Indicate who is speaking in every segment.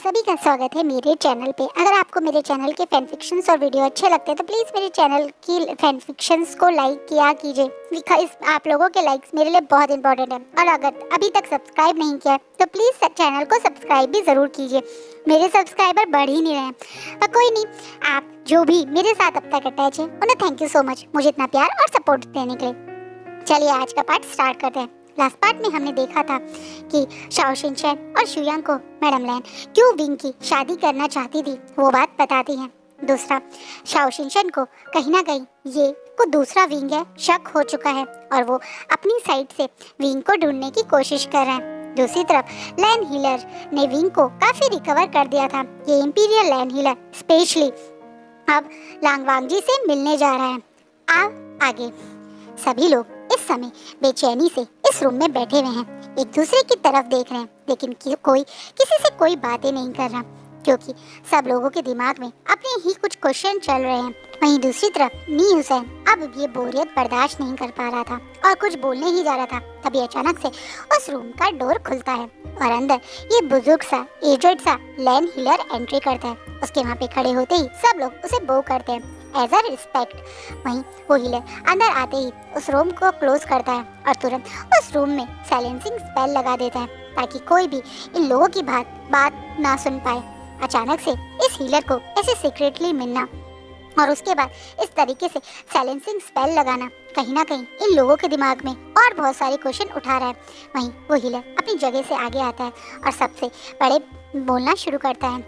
Speaker 1: सभी का स्वागत है मेरे चैनल पे। अगर आपको मेरे चैनल के फैन फिक्शंस और वीडियो अच्छे लगते हैं तो प्लीज़ मेरे चैनल की फैन फिक्शंस को लाइक किया कीजिए, बिकॉज आप लोगों के लाइक्स मेरे लिए बहुत इंपॉर्टेंट है। और अगर अभी तक सब्सक्राइब नहीं किया है तो प्लीज़ चैनल को सब्सक्राइब भी ज़रूर कीजिए। मेरे सब्सक्राइबर बढ़ ही नहीं रहे हैं, पर कोई नहीं, आप जो भी मेरे साथ अब तक अटैच है उन्हें थैंक यू सो मच मुझे इतना प्यार और सपोर्ट देने के लिए। चलिए आज का पार्ट स्टार्ट करते हैं। लास्ट पार्ट में हमने देखा था कि शाओ शिनचैन और शुयांग को मैडम लैन क्यों विंग की शादी करना चाहती थी, वो बात बताती हैं। दूसरा, शाओ शिनचैन को कहीं ना कहीं ये को दूसरा विंग है शक हो चुका है और वो अपनी साइड से विंग को ढूंढने की कोशिश कर रहे हैं। दूसरी तरफ लैन हीलर ने विंग को काफी रिकवर कर दिया था। ये इंपीरियल लैन हीलर स्पेशली अब लांगवांग जी से मिलने जा रहा है। अब आगे सभी लोग इस समय बेचैनी से इस रूम में बैठे हुए हैं, एक दूसरे की तरफ देख रहे हैं, लेकिन कोई किसी से कोई बातें नहीं कर रहा, क्योंकि सब लोगों के दिमाग में अपने ही कुछ क्वेश्चन चल रहे हैं। वहीं दूसरी तरफ नी हुसैन अब ये बोरियत बर्दाश्त नहीं कर पा रहा था और कुछ बोलने ही जा रहा था। तभी अचानक से उस रूम का डोर खुलता है और अंदर ये बुजुर्ग सा एजेड सा लैन हीलर एंट्री करता है। उसके वहाँ पे खड़े होते ही सब लोग उसे बो करते हैं एज अ रिस्पेक्ट। वहीं वो हीलर अंदर आते ही उस रूम को क्लोज करता है और तुरंत उस रूम में साइलेंसिंग स्पेल लगा देता है ताकि कोई भी इन लोगों की बात ना सुन पाए। अचानक से इस हीलर को ऐसे सीक्रेटली मिलना और उसके बाद इस तरीके से साइलेंसिंग स्पेल लगाना कहीं ना कहीं इन लोगों के दिमाग में और बहुत सारे क्वेश्चन उठा रहा है। वहीं वो हीलर अपनी जगह से आगे आता है और सबसे बड़े बोलना शुरू करता है।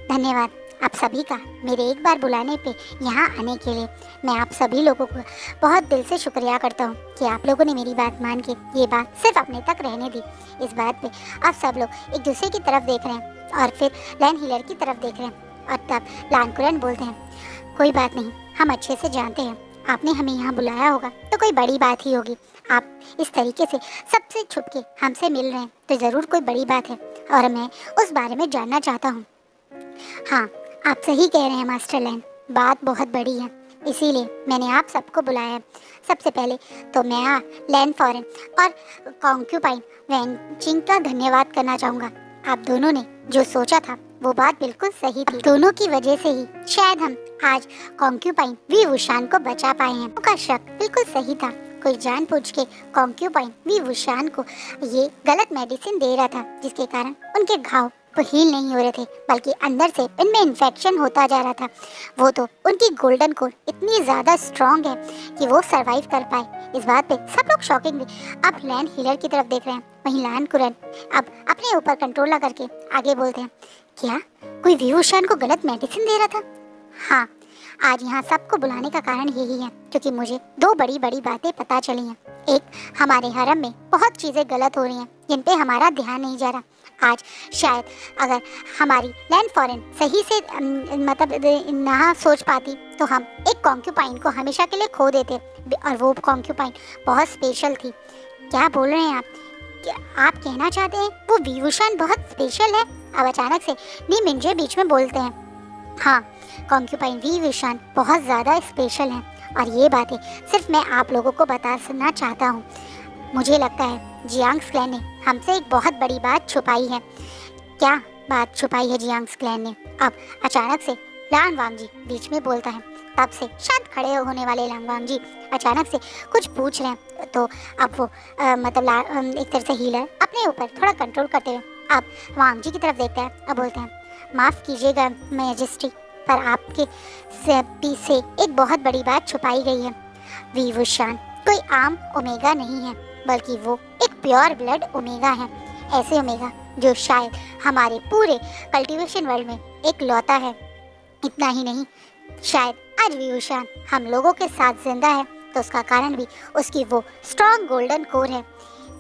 Speaker 1: धन्यवाद आप सभी का मेरे एक बार बुलाने पे यहाँ आने के लिए। मैं आप सभी लोगों को बहुत दिल से शुक्रिया करता हूँ कि आप लोगों ने मेरी बात मान के ये बात सिर्फ अपने तक रहने दी। इस बात पे आप सब लोग एक दूसरे की तरफ देख रहे हैं और फिर लैन हीलर की तरफ देख रहे हैं और तब लान कुरैन बोलते हैं, कोई बात नहीं, हम अच्छे से जानते हैं आपने हमें यहाँ बुलाया होगा तो कोई बड़ी बात ही होगी। आप इस तरीके से सबसे छुप के हमसे मिल रहे हैं तो ज़रूर कोई बड़ी बात है और मैं उस बारे में जानना चाहता हूँ। हाँ, आप सही कह रहे हैं मास्टर लैन, बात बहुत बड़ी है, इसीलिए मैंने आप सबको बुलाया है। सबसे पहले तो मैं लैन फॉरेन और कॉन्क्यूपाइन वैनचिंग का धन्यवाद करना चाहूँगा। आप दोनों ने जो सोचा था वो बात बिल्कुल सही थी। दोनों की वजह से ही शायद हम आज कॉन्क्यूपाइन वी वुशान को बचा पाए हैं। उनका शक बिल्कुल सही था, कोई जानबूझ के कॉन्क्यूपाइन वी वुशान को ये गलत मेडिसिन दे रहा था जिसके कारण उनके घाव वो हील नहीं हो रहे थे बल्कि अंदर से इनमें इन्फेक्शन होता जा रहा था। वो तो उनकी गोल्डन कोर इतनी ज़्यादा स्ट्रॉन्ग है कि वो सरवाइव कर पाए। इस बात पे सब लोग शॉकिंग थे। अब लैन हीलर की तरफ देख रहे हैं। वहीं लान कुरैन अब अपने ऊपर कंट्रोल ना करके आगे बोलते हैं, क्या कोई वीवुशान को गलत मेडिसिन दे रहा था? हाँ, आज यहाँ सबको बुलाने का कारण यही है क्योंकि मुझे दो बड़ी बड़ी बातें पता चली हैं। एक, हमारे हरम में बहुत चीज़ें गलत हो रही हैं जिन पे हमारा ध्यान नहीं जा रहा। आज शायद अगर हमारी लैन फॉरेन सही से मतलब ना सोच पाती तो हम एक कॉन्क्यूपाइन को हमेशा के लिए खो देते और वो कॉन्क्यूपाइन बहुत स्पेशल थी। क्या बोल रहे हैं आप? क्या आप कहना चाहते हैं वो वीवुशान बहुत स्पेशल है? अब अचानक से नी मिंजे बीच में बोलते हैं, हाँ, कॉन्क्यूपाइन वीवुशान बहुत ज़्यादा स्पेशल है और ये बातें सिर्फ मैं आप लोगों को बताना चाहता हूँ। मुझे लगता है जियांग्स क्लैन ने हमसे एक बहुत बड़ी बात छुपाई है। क्या बात छुपाई है जियांग्स क्लैन ने? अब अचानक से लांगवांग जी बीच में बोलता है। तब से शांत खड़े होने वाले लांगवांग जी अचानक से कुछ पूछ रहे हैं तो अब वो एक तरह से हीलर अपने ऊपर थोड़ा कंट्रोल करते हुए अब वांग जी की तरफ देखता है। अब बोलते हैं, माफ़ कीजिएगा मैजेस्टी, पर आपके पीछे एक बहुत बड़ी बात छुपाई गई है। वीवुशान कोई आम ओमेगा नहीं है बल्कि वो एक प्योर ब्लड ओमेगा है। ऐसे ओमेगा जो शायद हमारे पूरे कल्टीवेशन वर्ल्ड में एक लौता है। इतना ही नहीं, शायद आज वीवुशान हम लोगों के साथ जिंदा है तो उसका कारण भी उसकी वो स्ट्रॉन्ग गोल्डन कोर है।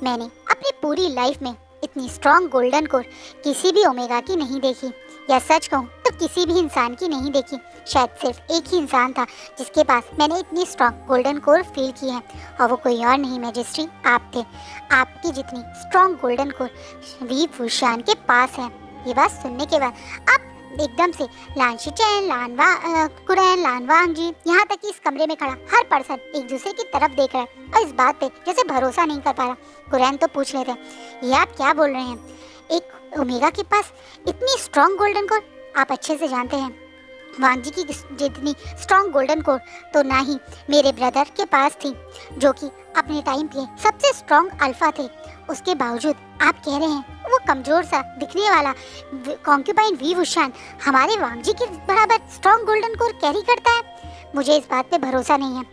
Speaker 1: मैंने अपनी पूरी लाइफ में इतनी स्ट्रॉन्ग गोल्डन कोर किसी भी ओमेगा की नहीं देखी, या सच कहूँ तो किसी भी इंसान की नहीं देखी। शायद सिर्फ एक ही इंसान था जिसके पास मैंने इतनी स्ट्रॉन्ग गोल्डन कोर फील की है और वो कोई और नहीं मैजेस्टी, आप थे। आपकी जितनी स्ट्रॉन्ग गोल्डन कोर वीवुशान के पास है। ये बात सुनने के बाद आप एकदम से लान शिनचैन, कुरैन, लांगवांग जी, यहाँ तक कि इस कमरे में खड़ा हर पर्सन एक दूसरे की तरफ देख रहा है और इस बात पे जैसे भरोसा नहीं कर पा रहा। कुरैन तो पूछ लेते हैं, ये आप क्या बोल रहे हैं? एक ओमेगा के पास इतनी स्ट्रॉन्ग गोल्डन कोर, आप अच्छे से जानते हैं वांग जी की जितनी स्ट्रॉन्ग गोल्डन कोर तो ना ही मेरे ब्रदर के पास थी, जो कि अपने टाइम पे सबसे स्ट्रॉन्ग अल्फा थे। उसके बावजूद आप कह रहे हैं वो कमज़ोर सा दिखने वाला कॉन्क्यूपाइन वी वुशान हमारे वांग जी के बराबर स्ट्रॉन्ग गोल्डन कोर कैरी करता है। मुझे इस बात पे भरोसा नहीं है।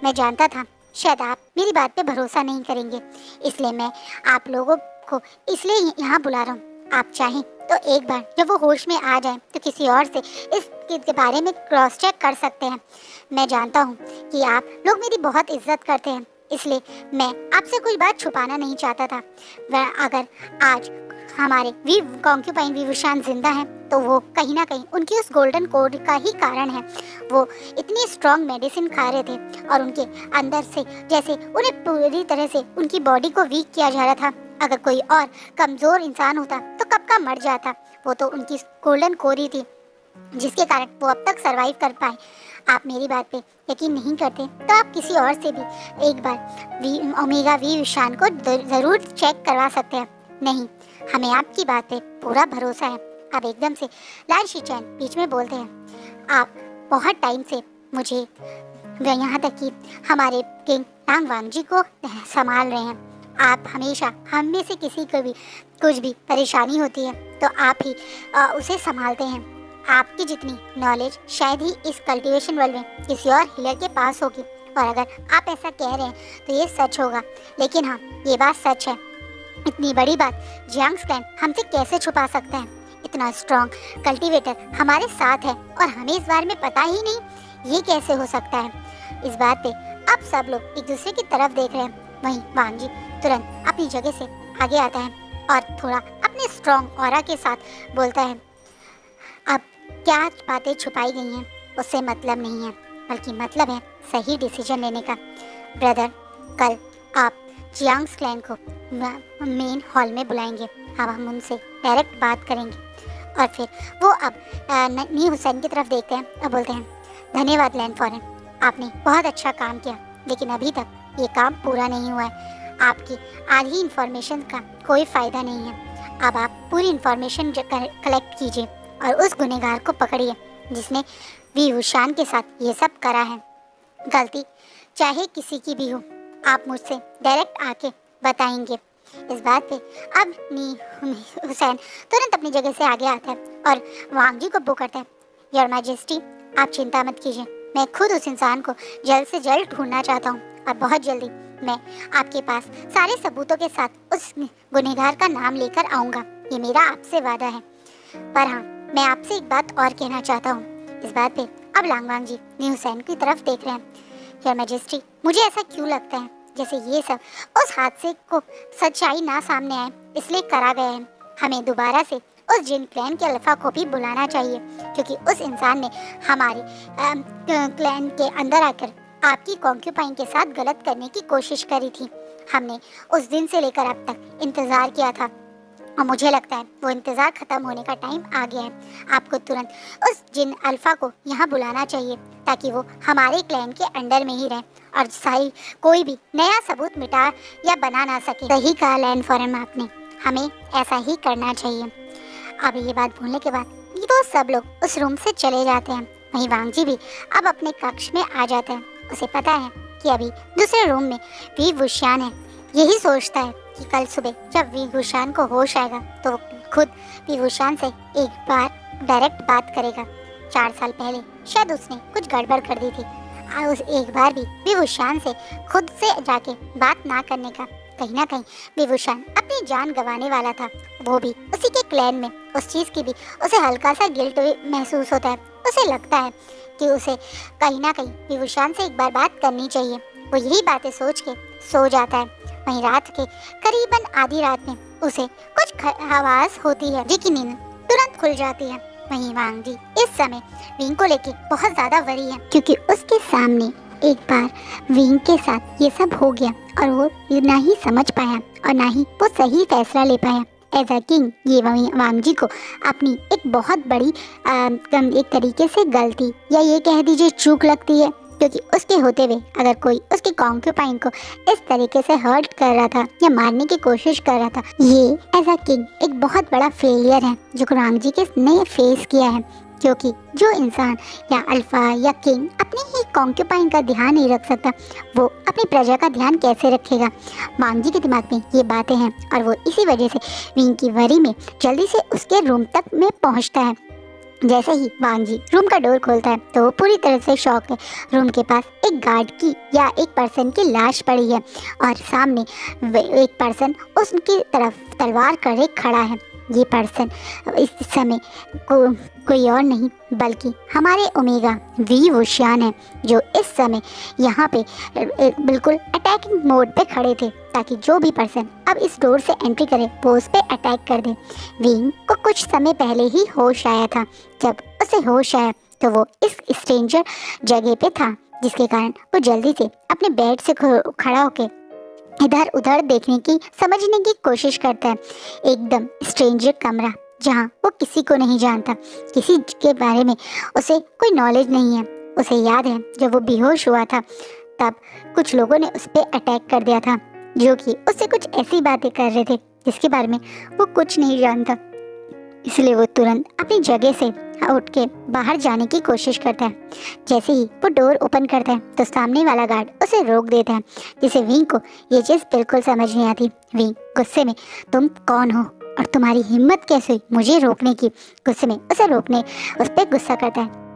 Speaker 1: मैं जानता था शायद आप मेरी बात पे भरोसा नहीं करेंगे, इसलिए मैं आप लोगों को इसलिए यहाँ बुला रहा हूँ। आप चाहें तो एक बार जब वो होश में आ जाए तो किसी और से इसके बारे में क्रॉस चेक कर सकते हैं। मैं जानता हूँ कि आप लोग मेरी बहुत इज्जत करते हैं, इसलिए मैं आपसे कोई बात छुपाना नहीं चाहता था। वह अगर आज हमारे वी कॉन्क्यूपाइन वी वुशान जिंदा हैं तो वो कहीं ना कहीं उनकी उस गोल्डन कोड का ही कारण है। वो इतनी स्ट्रॉन्ग मेडिसिन खा रहे थे और उनके अंदर से जैसे उन्हें पूरी तरह से उनकी बॉडी को वीक किया जा रहा था। अगर कोई और कमज़ोर इंसान होता तो कब का मर जाता। वो तो उनकी गोल्डन कोर ही थी जिसके कारण वो अब तक सरवाइव कर पाए। आप मेरी बात पे यकीन नहीं करते तो आप किसी और से भी एक बार ओमेगा वी वुशान को ज़रूर चेक करवा सकते हैं। नहीं, हमें आपकी बात पे पूरा भरोसा है। आप एकदम से लाइन शिचैन बीच में बोलते हैं। आप बहुत टाइम से मुझे यहाँ तक कि हमारे किंग टांग वांग जी को संभाल रहे हैं। आप हमेशा हम में से किसी को भी कुछ भी परेशानी होती है तो आप ही उसे संभालते हैं। आपकी जितनी नॉलेज शायद ही इस कल्टीवेशन वर्ल्ड में किसी और हीलर के पास होगी, और अगर आप ऐसा कह रहे हैं तो ये सच होगा। लेकिन हाँ, ये बात सच है। इतनी बड़ी बात जियांग्स क्लैन हमसे कैसे छुपा सकता है? इतना स्ट्रॉन्ग कल्टीवेटर हमारे साथ है और हमें इस बारे में पता ही नहीं। ये कैसे हो सकता है? इस बात पे अब सब लोग एक दूसरे की तरफ देख रहे हैं। वहीं वांग जी तुरंत अपनी जगह से आगे आता है और थोड़ा अपने स्ट्रॉन्ग ऑरा के साथ बोलता है, अब क्या बातें छुपाई गई हैं उससे मतलब नहीं है, बल्कि मतलब है सही डिसीजन लेने का। ब्रदर, कल आप जियांग्स क्लैन को मेन हॉल में बुलाएंगे। अब हम उनसे डायरेक्ट बात करेंगे। और फिर वो अब नी हुसैन की तरफ देखते हैं और बोलते हैं, धन्यवाद लैंड फॉरेन, आपने बहुत अच्छा काम किया, लेकिन अभी तक ये काम पूरा नहीं हुआ है। आपकी आधी इंफॉर्मेशन का कोई फ़ायदा नहीं है। अब आप पूरी इंफॉर्मेशन कलेक्ट कीजिए और उस गुनहगार को पकड़िए जिसने वी वुशान के साथ ये सब करा है। गलती चाहे किसी की भी हो, आप मुझसे डायरेक्ट आके बताएंगे। इस बात पे अब नी हुसैन तुरंत अपनी जगह से आगे आता है और वांग जी को पुकारता है, योर मैजेस्टी, आप चिंता मत कीजिए, मैं खुद उस इंसान को जल्द से जल्द ढूंढना चाहता हूँ और बहुत जल्दी मैं आपके पास सारे सबूतों के साथ उस गुनहगार का नाम लेकर आऊँगा। ये मेरा आपसे वादा है। पर हाँ, मैं आपसे एक बात और कहना चाहता हूँ। इस बात पे अब लांगवांग जी नी हुसैन की तरफ देख रहे हैं। योर मैजेस्टी, मुझे ऐसा क्यों लगता है जैसे ये सब उस हादसे को सच्चाई ना सामने आए इसलिए करा गया है। हमें दोबारा से उस जिन क्लैन के अल्फा को भी बुलाना चाहिए, क्योंकि उस इंसान ने हमारे क्लैन के अंदर आकर आपकी कॉन्क्यूपाइन के साथ गलत करने की कोशिश करी थी। हमने उस दिन से लेकर अब तक इंतज़ार किया था और मुझे लगता है वो इंतज़ार ख़त्म होने का टाइम आ गया है। आपको तुरंत उस जिन अल्फ़ा को यहाँ बुलाना चाहिए ताकि वो हमारे क्लैन के अंडर में ही रहे और सारी कोई भी नया सबूत मिटा या बना ना सके। सही कहा लैंड फॉरेन आपने, हमें ऐसा ही करना चाहिए। अब ये बात बोलने के बाद ये तो सब लोग उस रूम से चले जाते हैं। वहीं वांग जी भी अब अपने कक्ष में आ जाता है। उसे पता है कि अभी दूसरे रूम में वी वुशान है। यही सोचता है कि कल सुबह जब वी वुशान को होश आएगा तो वो खुद वी वुशान से एक बार डायरेक्ट बात करेगा। 4 साल पहले शायद उसने कुछ गड़बड़ कर दी थी और उस एक बार भी वी वुशान से खुद से जाके बात ना करने का कहीं ना कहीं वी वुशान अपनी जान गंवाने वाला था। वो भी उसी के क्लैन में। उस चीज़ की भी उसे हल्का सा गिल्ट महसूस होता है। उसे लगता है कि उसे कहीं ना कहीं वी वुशान से एक बार बात करनी चाहिए। वो यही बातें सोच के सो जाता है। वहीं रात के करीबन आधी रात में उसे कुछ आवाज़ होती है जिसकी नींद तुरंत खुल जाती है। वहीं वांग जी इस समय विंग को लेके बहुत ज़्यादा वरी है, क्योंकि उसके सामने एक बार विंग के साथ ये सब हो गया और वो ना ही समझ पाया और ना ही वो सही फैसला ले पाया। एज अ किंग ये वांग जी को अपनी एक बहुत बड़ी एक तरीके से गलती या ये कह दीजिए चूक लगती है। क्योंकि उसके होते हुए अगर कोई उसके कॉन्क्यूपाइन को इस तरीके से हर्ट कर रहा था या मारने की कोशिश कर रहा था, ये एज अ किंग एक बहुत बड़ा फेलियर है जो कुरांग जी ने फेस किया है। क्योंकि जो इंसान या अल्फा या किंग अपने ही कॉन्क्यूपाइन का ध्यान नहीं रख सकता, वो अपनी प्रजा का ध्यान कैसे रखेगा। वांग जी के दिमाग में ये बातें हैं और वो इसी वजह से विंग की वरी में जल्दी से उसके रूम तक में पहुंचता है। जैसे ही वांग जी रूम का डोर खोलता है तो वो पूरी तरह से शॉक है। रूम के पास एक गार्ड की या एक पर्सन की लाश पड़ी है और सामने एक पर्सन उसकी तरफ तलवार करे खड़ा है। ये पर्सन इस समय कोई और नहीं बल्कि हमारे ओमेगा वी वुशियान है, जो इस समय यहाँ पे बिल्कुल अटैकिंग मोड पे खड़े थे ताकि जो भी पर्सन अब इस डोर से एंट्री करे वो उस पर अटैक कर दे। विंग को कुछ समय पहले ही होश आया था। जब उसे होश आया तो वो इस स्ट्रेंजर जगह पे था, जिसके कारण वो जल्दी से अपने बेड से खड़ा होकर इधर उधर देखने की समझने की कोशिश करता है। एकदम स्ट्रेंजर कमरा जहाँ वो किसी को नहीं जानता, किसी के बारे में उसे कोई नॉलेज नहीं है। उसे याद है जब वो बेहोश हुआ था तब कुछ लोगों ने उस पर अटैक कर दिया था, जो कि उससे कुछ ऐसी बातें कर रहे थे जिसके बारे में वो कुछ नहीं जानता। इसलिए वो तुरंत अपनी जगह से उठ के बाहर जाने की कोशिश करता है। जैसे ही वो डोर ओपन करता है तो सामने वाला गार्ड उसे रोक देता है, जिसे विंग को ये चीज़ बिल्कुल समझ नहीं आती। विंग गुस्से में, तुम कौन हो और तुम्हारी हिम्मत कैसे हुई मुझे रोकने की, गुस्से में उसे रोकने उस पर गुस्सा करता है।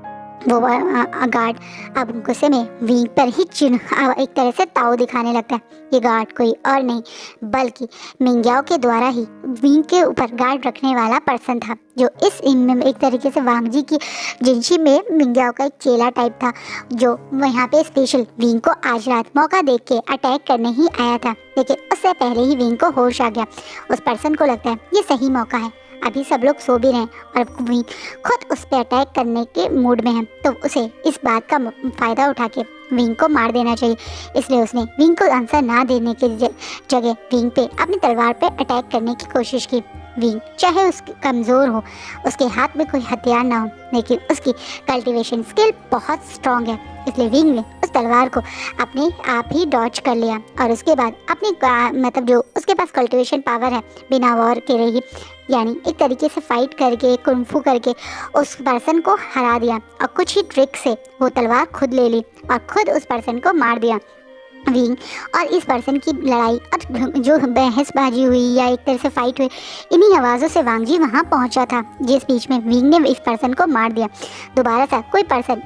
Speaker 1: वो गार्ड अब गुस्से में विंग पर ही एक तरह से ताव दिखाने लगता है। ये गार्ड कोई और नहीं बल्कि मिंग्याओ के द्वारा ही विंग के ऊपर गार्ड रखने वाला पर्सन था, जो इस एक तरीके से वांग जी की जिनशी में मिंग्याओ का एक चेला टाइप था, जो यहाँ पे स्पेशल विंग को आज रात मौका देख के अटैक करने ही आया था। लेकिन उससे पहले ही विंग को होश आ गया। उस पर्सन को लगता है ये सही मौका है, अभी सब लोग सो भी रहे हैं और विंग खुद उस पर अटैक करने के मूड में है, तो उसे इस बात का फ़ायदा उठा के विंग को मार देना चाहिए। इसलिए उसने विंग को आंसर ना देने की जगह विंग पे अपनी तलवार पे अटैक करने की कोशिश की। विंग चाहे उसकी कमज़ोर हो, उसके हाथ में कोई हथियार ना हो, लेकिन उसकी कल्टीवेशन स्किल बहुत स्ट्रॉन्ग है। इसलिए विंग ने उस तलवार को अपने आप ही डॉच कर लिया और उसके बाद अपनी मतलब जो उसके पास कल्टीवेशन पावर है बिना वॉर के रही, यानी एक तरीके से फाइट करके कुंफू करके उस पर्सन को हरा दिया और कुछ ही ट्रिक से वो तलवार खुद ले ली और खुद उस पर्सन को मार दिया। विंग और इस पर्सन की लड़ाई और जो बहसबाजी हुई या एक तरह से फाइट हुई, इन्हीं आवाज़ों से वांग जी वहाँ पहुँचा था, जिस बीच में विंग ने इस पर्सन को मार दिया। दोबारा से कोई पर्सन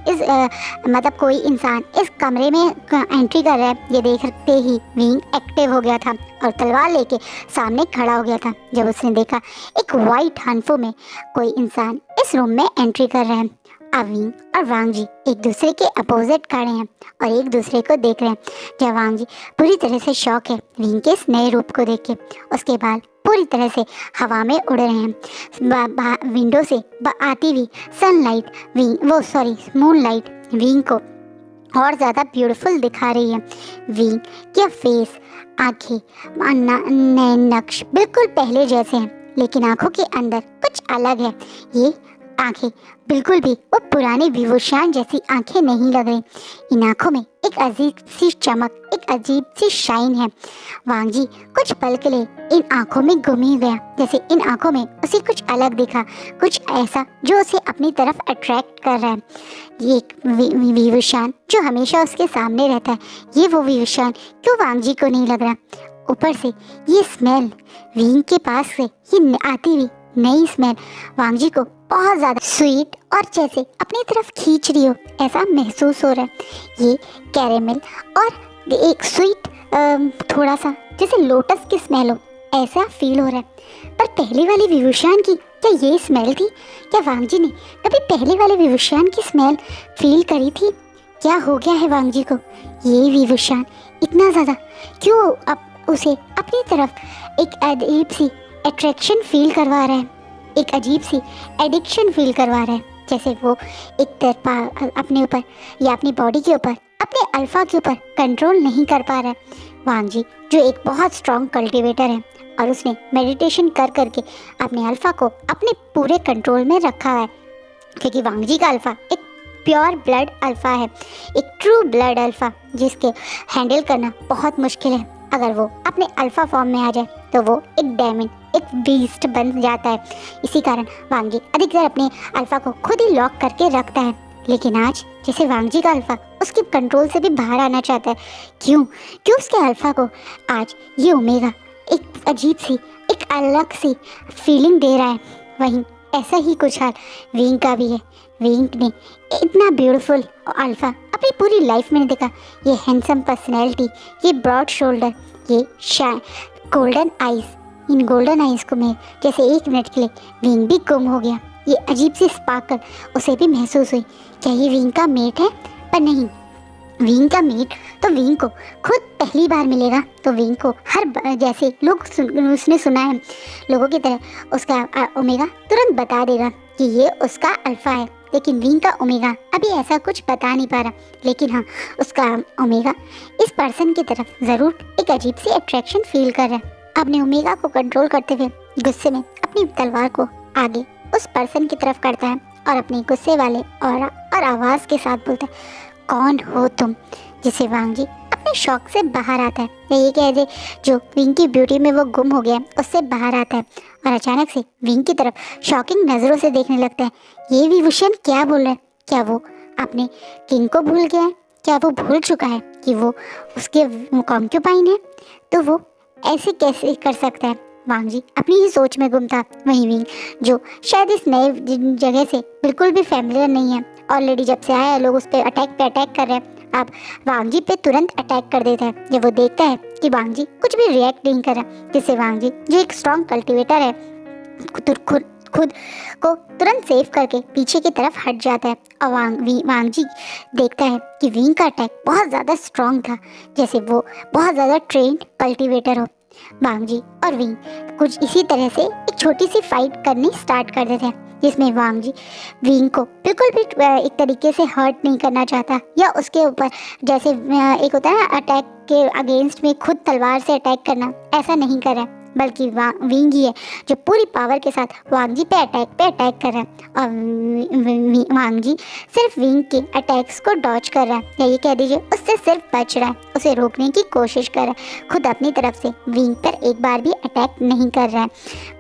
Speaker 1: मतलब कोई इंसान इस कमरे में एंट्री कर रहा है, ये देखते ही विंग एक्टिव हो गया था और तलवार लेके सामने खड़ा हो गया था। जब उसने देखा एक वाइट हनफो में कोई इंसान इस रूम में एंट्री कर रहे हैं, विंग और वांग जी एक दूसरे के अपोजिट खड़े हैं और एक दूसरे को देख रहे हैं। जब वांग जी पूरी तरह से शॉक है विंग के इस नए रूप को देख के, उसके बाल पूरी तरह से हवा में उड़ रहे हैं। विंडो से आती हुई सनलाइट मूनलाइट विंग को और ज़्यादा ब्यूटीफुल दिखा रही है। विंग के फेस, आँखें, नैन नक्श बिल्कुल पहले जैसे हैं, लेकिन आँखों के अंदर कुछ अलग है। ये आंखें बिल्कुल भी वो पुरानी विवोशान जैसी आंखें नहीं लग रही। इन आंखों में एक अजीब सी चमक, एक अजीब सी शाइन है। वांग जी कुछ पल के लिए इन आंखों में गुम ही गया, जैसे इन आंखों में उसे कुछ अलग दिखा, कुछ ऐसा जो उसे अपनी तरफ अट्रैक्ट कर रहा है। ये एक विवोशान जो हमेशा उसके सामने रहता है, ये वो विवोशान क्यों वांग जी को नहीं लग रहा। ऊपर से ये स्मेल विंग के पास से ये आती हुई नई स्मेल वांग जी को बहुत ज़्यादा स्वीट और जैसे अपनी तरफ खींच रही हो ऐसा महसूस हो रहा है। ये कैरेमल और एक स्वीट थोड़ा सा जैसे लोटस की स्मेल हो ऐसा फील हो रहा है। पर पहले वाली विभूषण की क्या ये स्मेल थी? क्या वांग जी ने कभी पहले वाले विभूषण की स्मेल फील करी थी? क्या हो गया है वांग जी को? ये विभूषण इतना ज़्यादा क्यों अब उसे अपनी तरफ एक अजीब सी अट्रैक्शन फील करवा रहा है, एक अजीब सी एडिक्शन फील करवा रहा है, जैसे वो एक तरफा अपने ऊपर या अपनी बॉडी के ऊपर, अपने अल्फा के ऊपर कंट्रोल नहीं कर पा रहा है। वांग जी जो एक बहुत स्ट्रॉन्ग कल्टिवेटर है और उसने मेडिटेशन कर करके अपने अल्फा को अपने पूरे कंट्रोल में रखा है, क्योंकि वांग जी का अल्फा एक प्योर ब्लड अल्फा है, एक ट्रू ब्लड अल्फा जिसके हैंडल करना बहुत मुश्किल है। अगर वो अपने अल्फा फॉर्म में आ जाए तो वो एक डेमन, एक बीस्ट बन जाता है। इसी कारण वांग जी अधिकतर अपने अल्फा को खुद ही लॉक करके रखता है। लेकिन आज जैसे वांग जी का अल्फा उसके कंट्रोल से भी बाहर आना चाहता है। क्यों उसके अल्फा को आज ये ओमेगा एक अजीब सी, एक अलग सी फीलिंग दे रहा है। वहीं ऐसा ही कुछ हाल विंग का भी है। विंग ने इतना ब्यूटीफुल अल्फा अपनी पूरी लाइफ में नहीं देखा। ये हैंडसम पर्सनैलिटी, ये ब्रॉड शोल्डर, ये गोल्डन आइज़, इन गोल्डन आइज़ को मैं जैसे 1 मिनट के लिए विंग भी गुम हो गया। ये अजीब सी स्पार्कल उसे भी महसूस हुई। क्या ये विंग का मेट है? पर नहीं, विंग का मेट तो विंग को खुद पहली बार मिलेगा तो विंग को हर जैसे लोग उसने सुना है लोगों की तरह उसका ओमेगा तुरंत बता देगा कि ये उसका अल्फा है। लेकिन विंग का ओमेगा अभी ऐसा कुछ बता नहीं पा रहा। लेकिन हाँ, उसका ओमेगा इस पर्सन की तरफ ज़रूर एक अजीब सी अट्रैक्शन फील कर रहा है। अपने ओमेगा को कंट्रोल करते हुए गुस्से में अपनी तलवार को आगे उस पर्सन की तरफ करता है और अपने गुस्से वाले और आवाज़ के साथ बोलता है, कौन हो तुम? जिसे वांग जी अपने शौक से बाहर आता है, या ये कह दे जो विंग की ब्यूटी में वो गुम हो गया उससे बाहर आता है और अचानक से विंग की तरफ शॉकिंग नज़रों से देखने लगता है। ये विभूषण क्या बोल रहा है? क्या वो अपने किंग को भूल गया है? क्या वो भूल चुका है कि वो उसके कॉन्क्यूपाइन है? तो वो ऐसे कैसे कर सकता है? वांग जी अपनी ही सोच में गुम था। वहीं विंग जो शायद इस नए जगह से बिल्कुल भी फैमिलियर नहीं है, ऑलरेडी जब से आया है लोग उस पर अटैक कर रहे हैं, अब वांग जी पे तुरंत अटैक कर देता है जब वो देखता है कि वांग जी कुछ भी रिएक्ट नहीं कर रहा। जिससे वांग जी जो एक स्ट्रॉन्ग कल्टिवेटर है खुद को तुरंत सेव करके पीछे की तरफ हट जाता है और वांग जी देखता है कि विंग का अटैक बहुत ज़्यादा स्ट्रॉन्ग था, जैसे वो बहुत ज़्यादा ट्रेंड कल्टिवेटर हो। वांग जी और विंग कुछ इसी तरह से एक छोटी सी फाइट करनी स्टार्ट कर देते हैं, जिसमें वांग जी विंग को बिल्कुल भी एक तरीके से हर्ट नहीं करना चाहता या उसके ऊपर जैसे एक होता है ना अटैक के अगेंस्ट में खुद तलवार से अटैक करना, ऐसा नहीं कर रहा है, बल्कि विंग ही है जो पूरी पावर के साथ वांग जी पे अटैक कर रहा है और वांग जी सिर्फ विंग के अटैक्स को डॉज कर रहा है, या ये कह दीजिए उससे सिर्फ बच रहा है, उसे रोकने की कोशिश कर रहा है। खुद अपनी तरफ से विंग पर एक बार भी अटैक नहीं कर रहा है।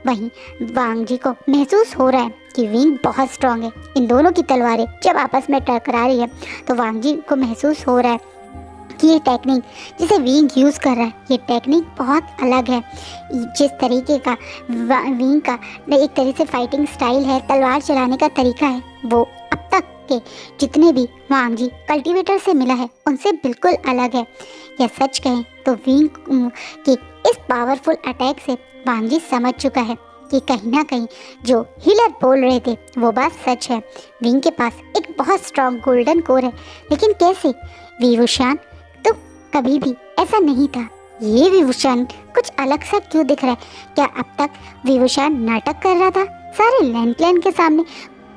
Speaker 1: वहीं वांग जी को महसूस हो रहा है कि विंग बहुत स्ट्रांग है। इन दोनों की तलवारें जब आपस में टकरा रही है तो वांग जी को महसूस हो रहा है कि ये टेक्निक जिसे विंग यूज़ कर रहा है, ये टेक्निक बहुत अलग है। जिस तरीके का विंग का एक तरह से फाइटिंग स्टाइल है, तलवार चलाने का तरीका है, वो अब तक के जितने भी वांग जी कल्टीवेटर से मिला है उनसे बिल्कुल अलग है। या सच कहें तो विंग की इस पावरफुल अटैक से वांग जी समझ चुका है कि कहीं ना कहीं जो हीलर बोल रहे थे वो बात सच है। विंग के पास एक बहुत स्ट्रॉन्ग गोल्डन कोर है, लेकिन कैसे? विभूषण तो कभी भी ऐसा नहीं था। ये विभूषण कुछ अलग सा क्यों दिख रहा है? क्या अब तक विभूषण नाटक कर रहा था सारे लैंड के सामने,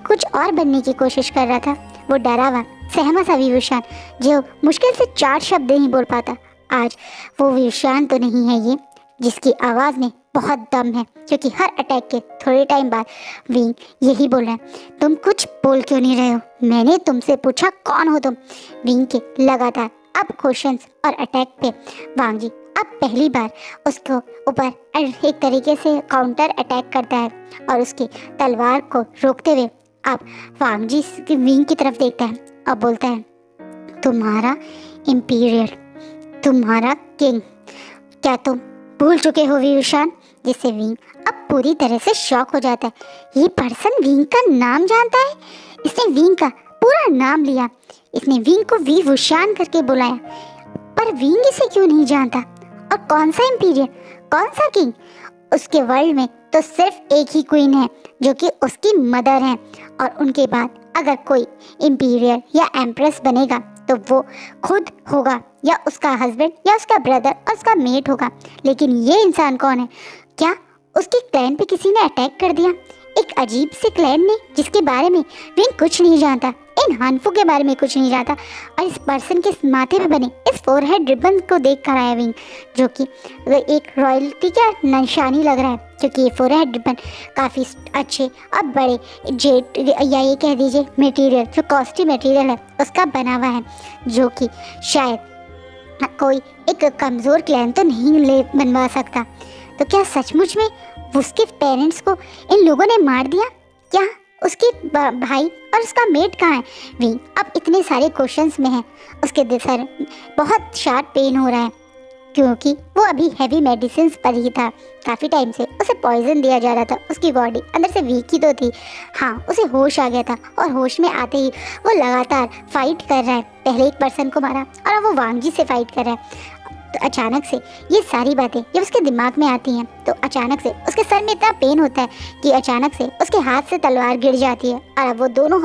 Speaker 1: कुछ और बनने की कोशिश कर रहा था? वो डरा हुआ सहमा सा विभूषण जो मुश्किल से 4 शब्द नहीं बोल पाता, आज वो विभूषण तो नहीं है ये जिसकी आवाज़ में बहुत दम है, क्योंकि हर अटैक के थोड़े टाइम बाद विंग यही बोल रहा है, तुम कुछ बोल क्यों नहीं रहे हो? मैंने तुमसे पूछा कौन हो तुम? विंग के लगातार अब क्वेश्चंस और अटैक पे वांग जी अब पहली बार उसको ऊपर एक तरीके से काउंटर अटैक करता है और उसकी तलवार को रोकते हुए अब वांग जी विंग की तरफ देखता है और बोलता है, तुम्हारा इंपीरियर, तुम्हारा किंग, क्या तुम भूल चुके हो विभूषण? जिससे विंग अब पूरी तरह से शॉक हो जाता है। ये पर्सन विंग का नाम जानता है, इसने विंग का पूरा नाम लिया, इसने विंग को विभूषण करके बुलाया, पर विंग इसे क्यों नहीं जानता? और कौन सा इंपीरियर, कौन सा किंग? उसके वर्ल्ड में तो सिर्फ एक ही क्वीन है जो कि उसकी मदर है, और उनके बाद अगर कोई इंपीरियर या एम्प्रेस बनेगा तो वो खुद होगा या उसका हस्बैंड या उसका ब्रदर और उसका मेट होगा। लेकिन ये इंसान कौन है? क्या उसके क्लैन पे किसी ने अटैक कर दिया? एक अजीब से क्लैन ने जिसके बारे में विंग कुछ नहीं जानता, इन हानफू के बारे में कुछ नहीं जानता, और इस पर्सन के माथे पे बने इस फोरहेड रिबन को देख कर आया विंग, जो कि एक रॉयल्टी का निशानी लग रहा है। क्योंकि ये फोरहेड रिबन काफ़ी अच्छे और बड़े जेट या ये कह दीजिए मटेरियल, जो कॉस्टली मटेरियल है उसका बना हुआ है, जो कि शायद कोई एक कमज़ोर क्लैन तो नहीं ले बनवा सकता। तो क्या सचमुच में उसके पेरेंट्स को इन लोगों ने मार दिया? क्या उसके भाई और उसका मेट कहाँ है? विंग अब इतने सारे क्वेश्चंस में है। उसके सर बहुत शार्प पेन हो रहा है, क्योंकि वो अभी हैवी मेडिसिन पर ही था। काफ़ी टाइम से उसे पॉइजन दिया जा रहा था। उसकी बॉडी अंदर से वीक ही तो थी। हाँ, उसे होश आ गया था और होश में आते ही वो लगातार फाइट कर रहा है। पहले एक पर्सन को मारा और अब वो वांग जी से फाइट कर रहा है। तो अचानक से ये सारी बातें जब उसके दिमाग में आती हैं तो अचानक से उसके सर में इतना पेन होता है कि अचानक से उसके हाथ से तलवार गिर जाती है और अब वो दोनों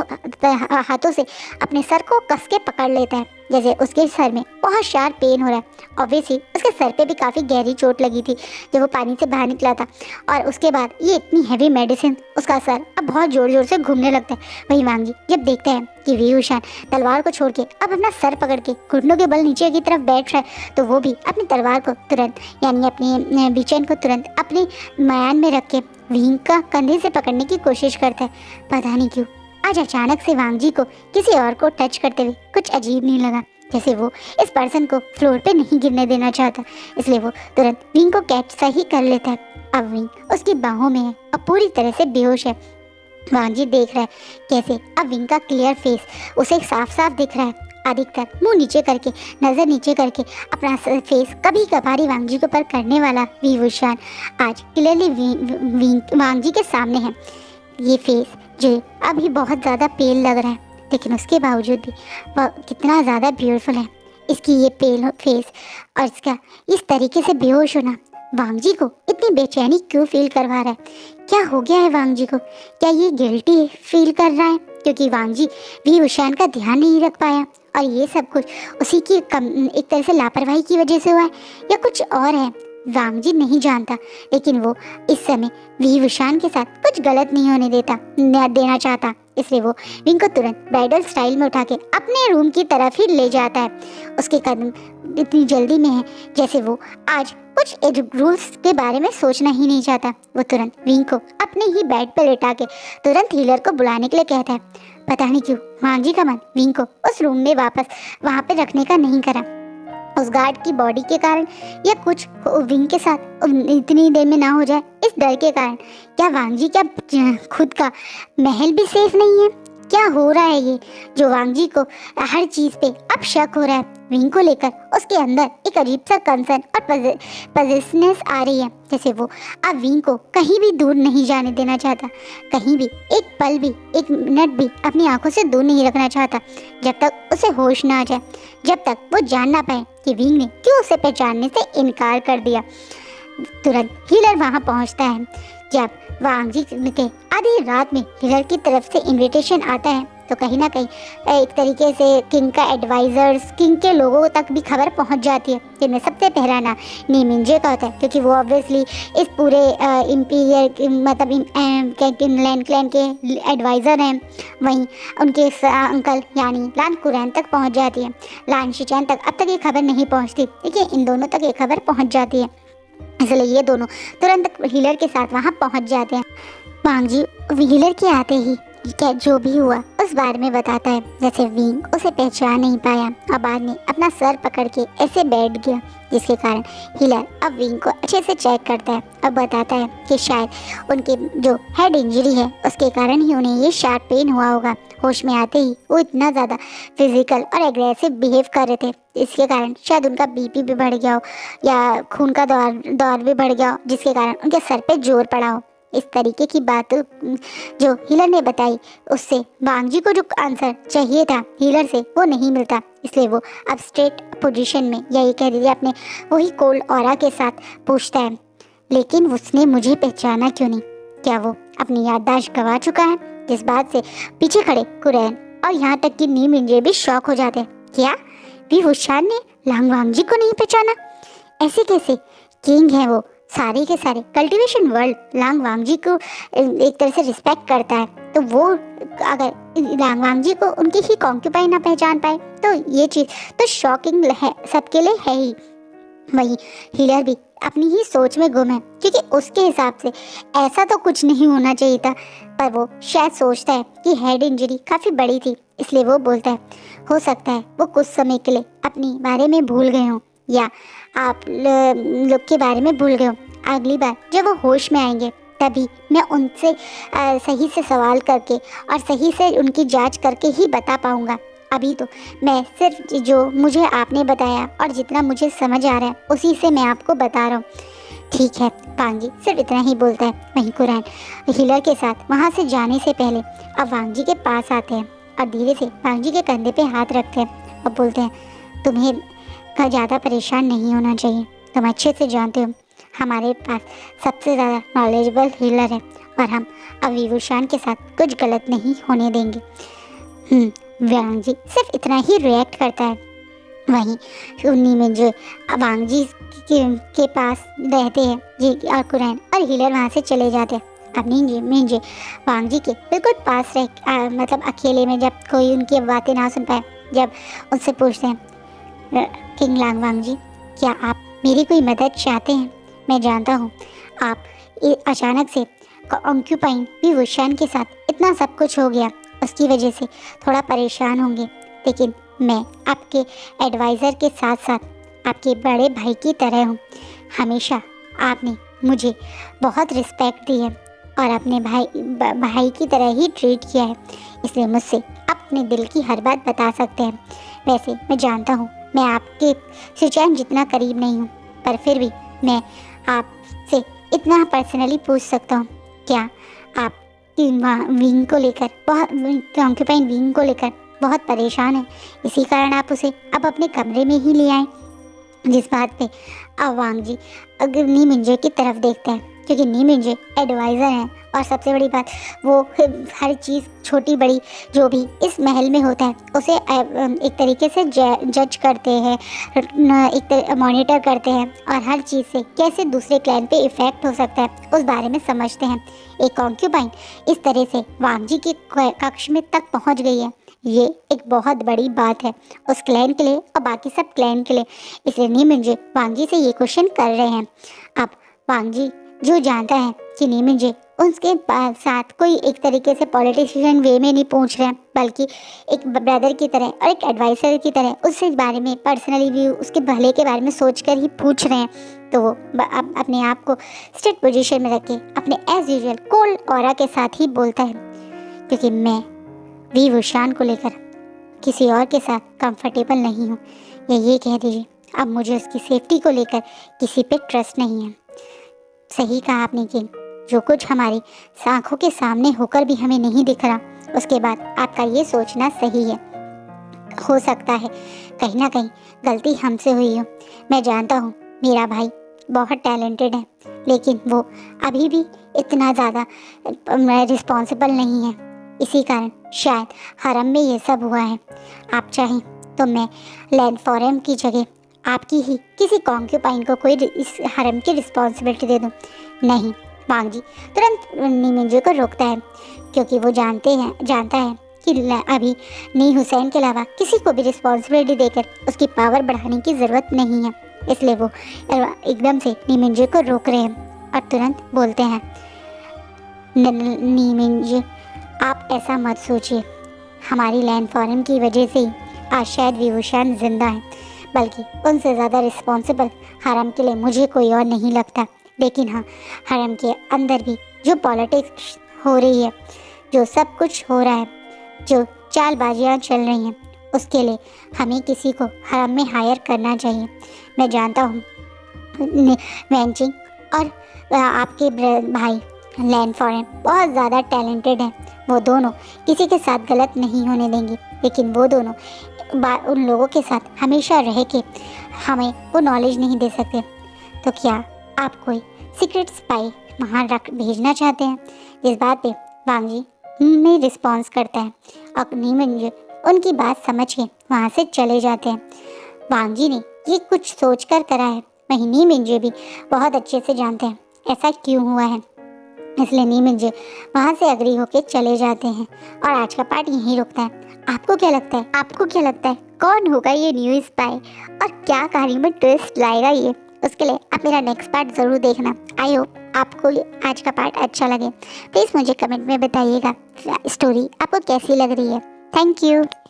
Speaker 1: हाथों से अपने सर को कस के पकड़ लेता है, जैसे उसके सर में बहुत शार्प पेन हो रहा है। ऑब्वियसली उसके सर पे भी काफ़ी गहरी चोट लगी थी जब वो पानी से बाहर निकला था, और उसके बाद ये इतनी हैवी मेडिसिन, उसका सर अब बहुत ज़ोर ज़ोर से घूमने लगता है। वहीं वांग जी जब देखते हैं कि वी हुशान तलवार को छोड़ के अब अपना सर पकड़ के घुटनों के बल नीचे की तरफ बैठ रहा है, तो वो भी अपनी तलवार को तुरंत, यानी अपनी बीचन को तुरंत अपने म्यान में रख के विंग का कंधे से पकड़ने की कोशिश करता है। पता नहीं क्यों आज अचानक से वांग जी को किसी और को टच करते हुए कुछ अजीब नहीं लगा, जैसे वो इस पर्सन को फ्लोर पे नहीं गिरने देना चाहता। इसलिए वो तुरंत विंग को कैच सही कर लेता है। अब विंग उसकी बाहों में है और पूरी तरह से बेहोश है। वांग जी देख रहा है कैसे अब विंग का क्लियर फेस उसे साफ साफ दिख रहा है। अधिकतर मुंह नीचे करके, नज़र नीचे करके अपना फेस कभी कभारी वांग जी के ऊपर करने वाला वी वुशान आज क्लियरली वांग जी के सामने है। ये फेस जो अभी बहुत ज़्यादा पेल लग रहा है, लेकिन उसके बावजूद भी वह कितना ज़्यादा ब्यूटीफुल है। इसकी ये पेल फेस और इसका इस तरीके से बेहोश होना वांग जी को इतनी बेचैनी क्यों फील करवा रहा है? क्या हो गया है वांग जी को? क्या ये गिल्टी फील कर रहा है क्योंकि वांग जी वी वुशान का ध्यान नहीं रख पाया और ये सब कुछ उसी की एक तरह से लापरवाही की वजह से हुआ है, या कुछ और है? वांग जी नहीं जानता, लेकिन वो इस समय वी वुशान के साथ कुछ गलत नहीं होने देना चाहता। इसलिए वो विंग को तुरंत ब्राइडल स्टाइल में उठा के अपने रूम की तरफ ही ले जाता है। उसके कदम इतनी जल्दी में है जैसे वो आज कुछ रूल्स के बारे में सोचना ही नहीं चाहता। वो तुरंत विंग को अपने ही बेड पर लेटा के तुरंत हीलर को बुलाने के लिए कहता है। पता नहीं क्यों वांग जी का मन विंग को उस रूम में वापस वहाँ पे रखने का नहीं करा। उस गार्ड की बॉडी के कारण या कुछ विंग के साथ इतनी देर में ना हो जाए इस डर के कारण। क्या वांग जी क्या खुद का महल भी सेफ नहीं है? क्या हो रहा है ये जो वांग जी को हर चीज़ पे अब शक हो रहा है? विंग को लेकर उसके अंदर एक अजीब सा कंसर्न और पजेसिवनेस आ रही है, जैसे वो अब विंग को कहीं भी दूर नहीं जाने देना चाहता, कहीं भी एक पल भी, एक मिनट भी अपनी आंखों से दूर नहीं रखना चाहता, जब तक उसे होश ना आ जाए, जब तक वो जान ना पाए कि विंग ने क्यों उसे पहचानने से इनकार कर दिया। तुरंत हीलर वहाँ पहुँचता है। जब वांग जी के आधी रात में हीलर की तरफ से इनविटेशन आता है तो कहीं ना कहीं एक तरीके से किंग का एडवाइजर्स, किंग के लोगों तक भी खबर पहुंच जाती है, जिनमें सबसे पहला नाम नीमिंजे का होता है, क्योंकि वो ऑब्वियसली इस पूरे इम्पीरियर मतलब इंलैंड क्लैन के एडवाइज़र हैं। वहीं उनके अंकल यानी लान कुरैन तक पहुंच जाती है। लान शिचैन तक अब तक ये खबर नहीं पहुँचती, देखिए इन दोनों तक ये खबर पहुँच जाती है, इसलिए ये दोनों तुरंत हीलर के साथ वहाँ पहुँच जाते हैं। वांग जी हीलर के आते ही क्या जो भी हुआ उस बारे में बताता है, जैसे विंग उसे पहचान नहीं पाया और बाद में अपना सर पकड़ के ऐसे बैठ गया, जिसके कारण हीलर अब विंग को अच्छे से चेक करता है और बताता है कि शायद उनके जो हेड इंजरी है उसके कारण ही उन्हें ये शार्प पेन हुआ होगा। होश में आते ही वो इतना ज़्यादा फिजिकल और एग्रेसिव बिहेव कर रहे थे, इसके कारण शायद उनका बीपी भी बढ़ गया हो या खून का दौर भी बढ़ गया हो, जिसके कारण उनके सर पे जोर पड़ा हो। इस तरीके की बात जो हीलर ने बताई उससे वांग जी को जो आंसर चाहिए था हीलर से वो नहीं मिलता, इसलिए वो अब स्ट्रेट पोजीशन में या ये कह दीजिए अपने वही कोल्ड ऑरा के साथ पूछता है, लेकिन उसने मुझे पहचाना क्यों नहीं? क्या वो अपनी याददाश्त गंवा चुका है? जिस बात से पीछे खड़े कुरैन और यहाँ तक कि नीम इंजे भी शॉक हो जाते हैं। क्या वी वुशान ने लांग वांग जी को नहीं पहचाना? ऐसे कैसे? किंग है वो, सारे के सारे कल्टीवेशन वर्ल्ड लांग वांग जी को एक तरह से रिस्पेक्ट करता है, तो वो अगर लांग वांग जी को उनकी ही कॉन्क्यूपाइन ना पहचान पाए तो ये चीज़ तो शॉकिंग है, सबके लिए है ही। वहीं हीलर भी अपनी ही सोच में गुम है, क्योंकि उसके हिसाब से ऐसा तो कुछ नहीं होना चाहिए था, पर वो शायद सोचता है कि हेड इंजरी काफ़ी बड़ी थी, इसलिए वो बोलता है हो सकता है वो कुछ समय के लिए अपनी बारे में भूल गए हों, या आप लोग के बारे में भूल गए हों। अगली बार जब वो होश में आएंगे तभी मैं उनसे सही से सवाल करके और सही से उनकी जांच करके ही बता पाऊंगा। अभी तो मैं सिर्फ जो मुझे आपने बताया और जितना मुझे समझ आ रहा है उसी से मैं आपको बता रहा हूँ। ठीक है, वांग जी सिर्फ इतना ही बोलता है। वहीं कुरैन हीलर के साथ वहाँ से जाने से पहले अब वांग जी के पास आते हैं और धीरे से वांग जी के कंधे पे हाथ रखते हैं और बोलते हैं तुम्हें ज़्यादा परेशान नहीं होना चाहिए। तुम अच्छे से जानते हो हमारे पास सबसे ज़्यादा नॉलेजेबल हीलर है और हम अब विभूषण के साथ कुछ गलत नहीं होने देंगे। वांग जी सिर्फ इतना ही रिएक्ट करता है। वहीं उन्हीं में जो वांग जी के पास रहते हैं जी और कुरैन और हीलर वहाँ से चले जाते हैं अपनी जी में जी वांग जी के बिल्कुल पास रह मतलब अकेले में, जब कोई उनकी बातें ना सुन पाए, जब उनसे पूछते हैं किंग लांग वांग जी क्या आप मेरी कोई मदद चाहते हैं? मैं जानता हूँ आप अचानक से ऑक्यूपाइन विभूषण के साथ इतना सब कुछ हो गया, उसकी वजह से थोड़ा परेशान होंगे, लेकिन मैं आपके एडवाइज़र के साथ साथ आपके बड़े भाई की तरह हूँ। हमेशा आपने मुझे बहुत रिस्पेक्ट दी है और अपने भाई की तरह ही ट्रीट किया है, इसलिए मुझसे अपने दिल की हर बात बता सकते हैं। वैसे मैं जानता हूँ मैं आपके सुचैन जितना करीब नहीं हूँ, पर फिर भी मैं आपसे इतना पर्सनली पूछ सकता हूँ, क्या आप विंग को लेकर ऑक्यूपाइन विंग को लेकर बहुत परेशान है, इसी कारण आप उसे अब अपने कमरे में ही ले आए? जिस बात पे अब वांग जी अगर नी मिंजे की तरफ देखते हैं, क्योंकि नी मिंजे एडवाइज़र हैं और सबसे बड़ी बात वो हर चीज़ छोटी बड़ी जो भी इस महल में होता है उसे एक तरीके से जज करते हैं, एक मॉनिटर करते हैं और हर चीज़ से कैसे दूसरे क्लैन पे इफ़ेक्ट हो सकता है उस बारे में समझते हैं। एक कॉन्क्यूबाइन इस तरह से वांग जी के कक्ष में तक पहुंच गई है, ये एक बहुत बड़ी बात है उस क्लैन के लिए और बाकी सब क्लैन के लिए, इसलिए नी मिंजे वांग जी से ये क्वेश्चन कर रहे हैं। अब वांग जी जो जानता है कि नी मिंजे उसके साथ कोई एक तरीके से पॉलिटिशियन वे में नहीं पूछ रहे हैं, बल्कि एक ब्रदर की तरह और एक एडवाइज़र की तरह उससे बारे में पर्सनली व्यू उसके भले के बारे में सोचकर ही पूछ रहे हैं, तो वो अपने आप को स्ट्रेट पोजीशन में रख के अपने एज यूजुअल कोल्ड ऑरा के साथ ही बोलता है, क्योंकि मैं विभूषण को लेकर किसी और के साथ कंफर्टेबल नहीं हूँ, या ये कह दीजिए अब मुझे उसकी सेफ्टी को लेकर किसी पे ट्रस्ट नहीं है। सही कहा आपने कि जो कुछ हमारी आंखों के सामने होकर भी हमें नहीं दिख रहा, उसके बाद आपका ये सोचना सही है। हो सकता है कहीं ना कहीं गलती हमसे हुई हो। मैं जानता हूँ मेरा भाई बहुत टैलेंटेड है, लेकिन वो अभी भी इतना ज़्यादा रिस्पॉन्सिबल नहीं है, इसी कारण शायद हरम में ये सब हुआ है। आप चाहें तो मैं लैंड फॉरम की जगह आपकी ही किसी कॉन्क्यूपाइन को कोई इस हरम की रिस्पॉन्सिबिलिटी दे दूँ। नहीं, वांग जी तुरंत नी मिंजे को रोकता है, क्योंकि वो जानता है कि अभी नी हुसैन के अलावा किसी को भी रिस्पॉन्सिबिलिटी देकर उसकी पावर बढ़ाने की ज़रूरत नहीं है, इसलिए वो एकदम से नी मिंजे को रोक रहे हैं और तुरंत बोलते हैं नी मिंजे आप ऐसा मत सोचिए, हमारी लैंड फॉरम की वजह से ही आज शायद विभूषण जिंदा है, बल्कि उनसे ज़्यादा रिस्पॉन्सिबल हरम के लिए मुझे कोई और नहीं लगता। लेकिन हाँ, हरम के अंदर भी जो पॉलिटिक्स हो रही है, जो सब कुछ हो रहा है, जो चालबाजियाँ चल रही हैं, उसके लिए हमें किसी को हरम में हायर करना चाहिए। मैं जानता हूँ वैंचिंग और आपके भाई लैंड फॉरन बहुत ज़्यादा टैलेंटेड हैं, वो दोनों किसी के साथ गलत नहीं होने देंगे, लेकिन वो दोनों उन लोगों के साथ हमेशा रह के हमें वो नॉलेज नहीं दे सकते। तो क्या आप कोई सीक्रेट स्पाई वहाँ भेजना चाहते हैं? इस बात पे वांग जी में रिस्पॉन्स करता है और नी मिंजे उनकी बात समझ के वहाँ से चले जाते हैं। वांग जी ने ये कुछ सोच कर करा है, वहीं नी मिंजे भी बहुत अच्छे से जानते हैं ऐसा क्यों हुआ है। इसलिए नीमच जी वहाँ से एग्री होके चले जाते हैं और आज का पार्ट यहीं रुकता है। आपको क्या लगता है, आपको क्या लगता है कौन होगा ये न्यू स्पाई और क्या कहानी में ट्विस्ट लाएगा ये? उसके लिए आप मेरा नेक्स्ट पार्ट ज़रूर देखना। आई होप आपको आज का पार्ट अच्छा लगे। प्लीज़ मुझे कमेंट में बताइएगा स्टोरी आपको कैसी लग रही है। Thank you.